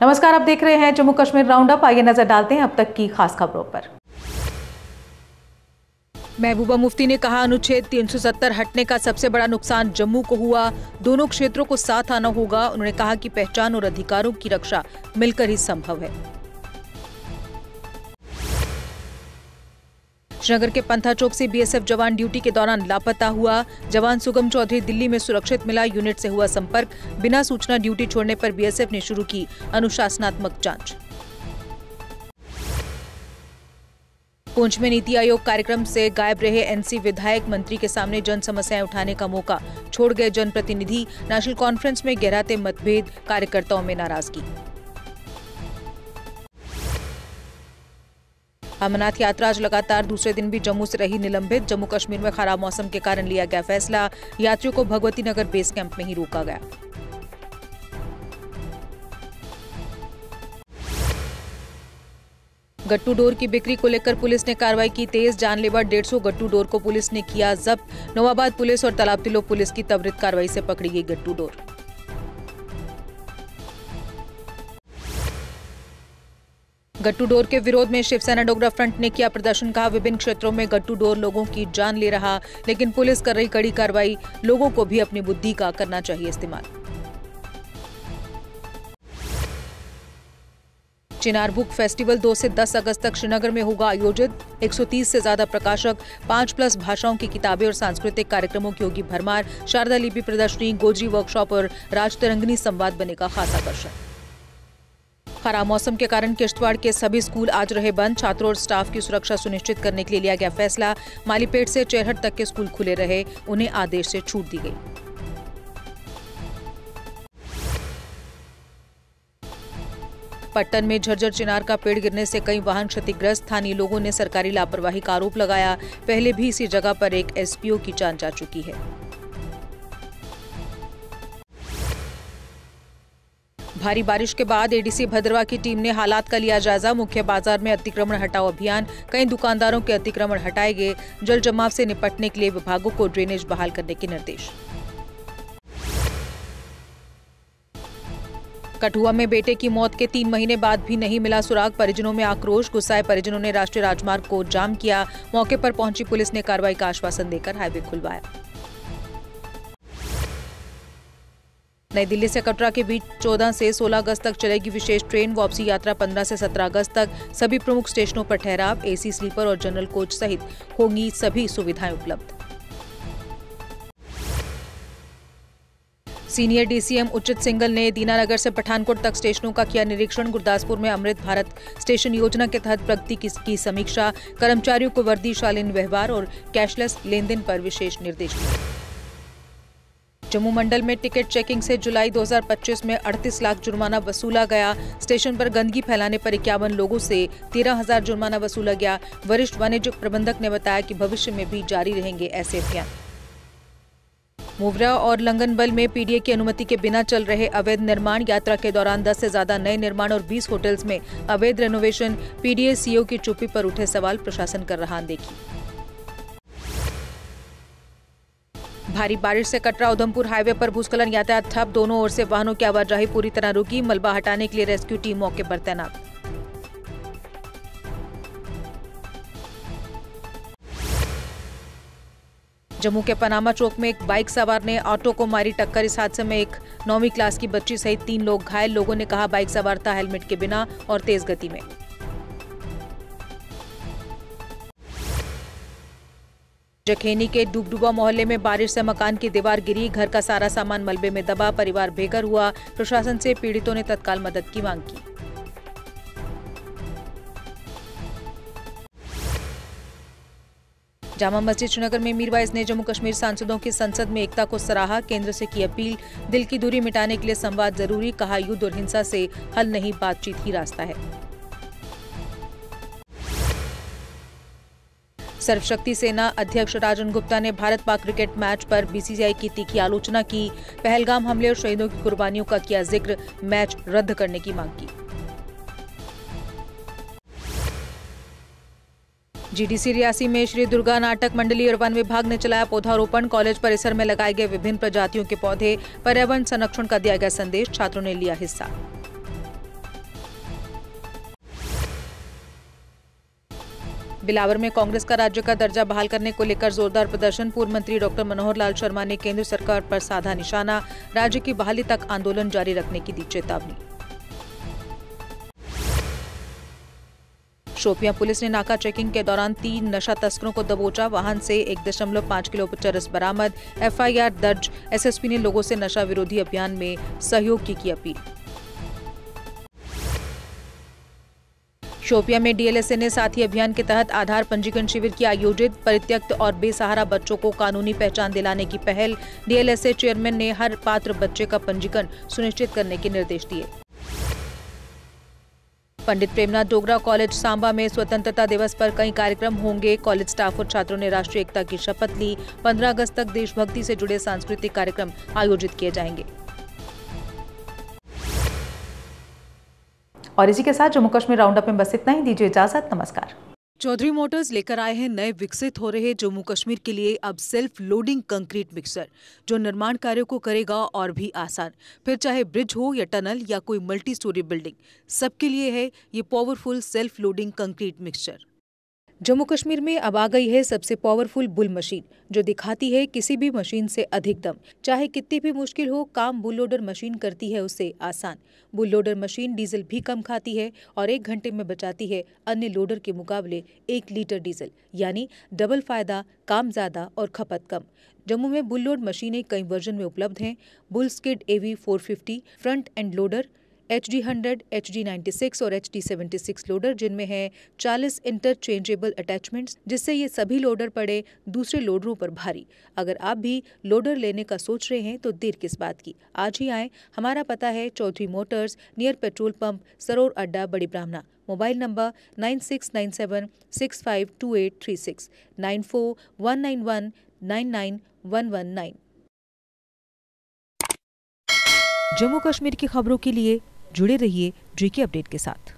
नमस्कार, आप देख रहे हैं जम्मू कश्मीर राउंड अप। आइए नजर डालते हैं अब तक की खास खबरों पर। महबूबा मुफ्ती ने कहा, अनुच्छेद 370 हटने का सबसे बड़ा नुकसान जम्मू को हुआ। दोनों क्षेत्रों को साथ आना होगा। उन्होंने कहा कि पहचान और अधिकारों की रक्षा मिलकर ही संभव है। श्रीनगर के पंथा चौक से बीएसएफ जवान ड्यूटी के दौरान लापता हुआ। जवान सुगम चौधरी दिल्ली में सुरक्षित मिला। यूनिट से हुआ संपर्क। बिना सूचना ड्यूटी छोड़ने पर बीएसएफ ने शुरू की अनुशासनात्मक जांच। पुंछ में नीति आयोग कार्यक्रम से गायब रहे एनसी विधायक मंत्री के सामने जन समस्याएं उठाने का मौका छोड़ गए जनप्रतिनिधि। नेशनल कॉन्फ्रेंस में गहराते मतभेद, कार्यकर्ताओं में नाराजगी। अमरनाथ यात्रा आज लगातार दूसरे दिन भी जम्मू से रही निलंबित। जम्मू कश्मीर में खराब मौसम के कारण लिया गया फैसला। यात्रियों को भगवती नगर बेस कैंप में ही रोका गया। गट्टू डोर की बिक्री को लेकर पुलिस ने कार्रवाई की तेज। जानलेवा 150 गट्टू डोर को पुलिस ने किया जब्त। नवाबाद पुलिस और तालाब तिलो पुलिस की त्वरित कार्रवाई से पकड़ी गई गट्टू डोर। गट्टू डोर के विरोध में शिवसेना डोगरा फ्रंट ने किया प्रदर्शन। कहा, विभिन्न क्षेत्रों में गट्टू डोर लोगों की जान ले रहा, लेकिन पुलिस कर रही कड़ी कार्रवाई। लोगों को भी अपनी बुद्धि का करना चाहिए इस्तेमाल। चिनार बुक फेस्टिवल 2 से 10 अगस्त तक श्रीनगर में होगा आयोजित। 130 से ज्यादा प्रकाशक, 5+ भाषाओं की किताबें और सांस्कृतिक कार्यक्रमों की होगी भरमार। शारदा लिपि प्रदर्शनी, गोजरी वर्कशॉप और राजतरंगिणी संवाद बनेगा खास आकर्षण। खराब मौसम के कारण किश्तवाड़ के सभी स्कूल आज रहे बंद। छात्रों और स्टाफ की सुरक्षा सुनिश्चित करने के लिए लिया गया फैसला। मालीपेट से चेरहट तक के स्कूल खुले रहे, उन्हें आदेश से छूट दी गई। पट्टन में झरझर चिनार का पेड़ गिरने से कई वाहन क्षतिग्रस्त। स्थानीय लोगों ने सरकारी लापरवाही का आरोप लगाया। पहले भी इसी जगह पर एक एसपीओ की जान जा चुकी है। भारी बारिश के बाद एडीसी भद्रवा की टीम ने हालात का लिया जायजा। मुख्य बाजार में अतिक्रमण हटाओ अभियान, कई दुकानदारों के अतिक्रमण हटाए गए। जल जमाव से निपटने के लिए विभागों को ड्रेनेज बहाल करने के निर्देश। कठुआ में बेटे की मौत के 3 महीने बाद भी नहीं मिला सुराग। परिजनों में आक्रोश। गुस्साए परिजनों ने राष्ट्रीय राजमार्ग को जाम किया। मौके पर पहुंची पुलिस ने कार्रवाई का आश्वासन देकर हाईवे खुलवाया। नई दिल्ली से कटरा के बीच 14 से 16 अगस्त तक चलेगी विशेष ट्रेन। वापसी यात्रा 15 से 17 अगस्त तक। सभी प्रमुख स्टेशनों पर ठहराव। एसी, स्लीपर और जनरल कोच सहित होंगी सभी सुविधाएं उपलब्ध। सीनियर डीसीएम उचित सिंगल ने दीनानगर से पठानकोट तक स्टेशनों का किया निरीक्षण। गुरदासपुर में अमृत भारत स्टेशन योजना के तहत प्रगति की समीक्षा। कर्मचारियों को वर्दी, शालीन व्यवहार और कैशलेस लेनदेन पर विशेष निर्देश दिए। जम्मू मंडल में टिकट चेकिंग से जुलाई 2025 में 38 लाख जुर्माना वसूला गया। स्टेशन पर गंदगी फैलाने पर 51 लोगों से 13,000 जुर्माना वसूला गया। वरिष्ठ वाणिज्य प्रबंधक ने बताया कि भविष्य में भी जारी रहेंगे ऐसे अभियान। मुवरा और लंगनबल में पीडीए की अनुमति के बिना चल रहे अवैध निर्माण। यात्रा के दौरान 10 से ज्यादा नए निर्माण और 20 होटल्स में अवैध रेनोवेशन। पीडीए सीईओ की चुप्पी पर उठे सवाल, प्रशासन कर रहा अनदेखी। भारी बारिश से कटरा उधमपुर हाईवे पर भूस्खलन, यातायात ठप। दोनों ओर से वाहनों की आवाजाही पूरी तरह रुकी। मलबा हटाने के लिए रेस्क्यू टीम मौके पर तैनात। जम्मू के पनामा चौक में एक बाइक सवार ने ऑटो को मारी टक्कर। इस हादसे में एक 9वीं क्लास की बच्ची सहित 3 लोग घायल। लोगों ने कहा, बाइक सवार था हेलमेट के बिना और तेज गति में। जखेनी के डुबडुबा मोहल्ले में बारिश से मकान की दीवार गिरी। घर का सारा सामान मलबे में दबा। परिवार बेघर हुआ। प्रशासन से पीड़ितों ने तत्काल मदद की मांग की। जामा मस्जिद श्रीनगर में मीरवाइज ने जम्मू कश्मीर सांसदों की संसद में एकता को सराहा। केंद्र से की अपील, दिल की दूरी मिटाने के लिए संवाद जरूरी। कहा, युद्ध और हिंसा से हल नहीं, बातचीत ही रास्ता है। सर्वशक्ति सेना अध्यक्ष राजन गुप्ता ने भारत पाक क्रिकेट मैच पर बीसीसीआई की तीखी आलोचना की। पहलगाम हमले और शहीदों की कुर्बानियों का किया जिक्र। मैच रद्द करने की मांग की। जीडीसी रियासी में श्री दुर्गा नाटक मंडली और वन विभाग ने चलाया पौधारोपण। कॉलेज परिसर में लगाए गए विभिन्न प्रजातियों के पौधे। पर्यावरण संरक्षण का दिया गया संदेश। छात्रों ने लिया हिस्सा। बिलावर में कांग्रेस का राज्य का दर्जा बहाल करने को लेकर जोरदार प्रदर्शन। पूर्व मंत्री डॉक्टर मनोहर लाल शर्मा ने केंद्र सरकार पर साधा निशाना। राज्य की बहाली तक आंदोलन जारी रखने की दी चेतावनी। शोपियां पुलिस ने नाका चेकिंग के दौरान 3 नशा तस्करों को दबोचा। वाहन से 1.5 किलो चरस बरामद। एफआईआर दर्ज। एसएसपी ने लोगों से नशा विरोधी अभियान में सहयोग की अपील। शोपियां में डीएलएसए ने साथी अभियान के तहत आधार पंजीकरण शिविर की आयोजित। परित्यक्त और बेसहारा बच्चों को कानूनी पहचान दिलाने की पहल। डीएलएसए चेयरमैन ने हर पात्र बच्चे का पंजीकरण सुनिश्चित करने के निर्देश दिए। पंडित प्रेमनाथ डोगरा कॉलेज सांबा में स्वतंत्रता दिवस पर कई कार्यक्रम होंगे। कॉलेज स्टाफ और छात्रों ने राष्ट्रीय एकता की शपथ ली। 15 अगस्त तक देशभक्ति से जुड़े सांस्कृतिक कार्यक्रम आयोजित किए जाएंगे। और इसी के साथ जम्मू कश्मीर राउंड अप में बस इतना ही। दीजिए इजाजत। नमस्कार। चौधरी मोटर्स लेकर आए हैं नए विकसित हो रहे जम्मू कश्मीर के लिए अब सेल्फ लोडिंग कंक्रीट मिक्सर, जो निर्माण कार्यों को करेगा और भी आसान। फिर चाहे ब्रिज हो या टनल या कोई मल्टी स्टोरी बिल्डिंग, सबके लिए है ये powerful self loading concrete mixture. Jammu Kashmir में अब आ गई है सबसे पावरफुल बुल मशीन, जो दिखाती है किसी भी मशीन से अधिक दम। चाहे कितनी भी मुश्किल हो, काम बुल लोडर मशीन करती है उसे आसान। बुल लोडर मशीन डीजल भी कम खाती है और 1 घंटे में बचाती है अन्य लोडर के मुकाबले 1 लीटर डीजल, यानी डबल फायदा, काम ज्यादा और खपत कम। जम्मू में बुल लोड मशीनें कई वर्जन में उपलब्ध हैं। Bull skid AV 450 front end loader, HD100, HD96 और HD76 लोडर, जिनमें है 40 इंटरचेंजेबल अटैचमेंट्स, जिससे ये सभी लोडर पड़े दूसरे लोडरों पर भारी। अगर आप भी लोडर लेने का सोच रहे हैं तो देर किस बात की, आज ही आएं। हमारा पता है Chaudhary motors, near petrol pump, Saror Adda, Bari ब्राह्मणा। Mobile number 9697652836, 9419199119। जम्मू कश्मीर की खबरों के लिए जुड़े रहिए GK अपडेट के साथ।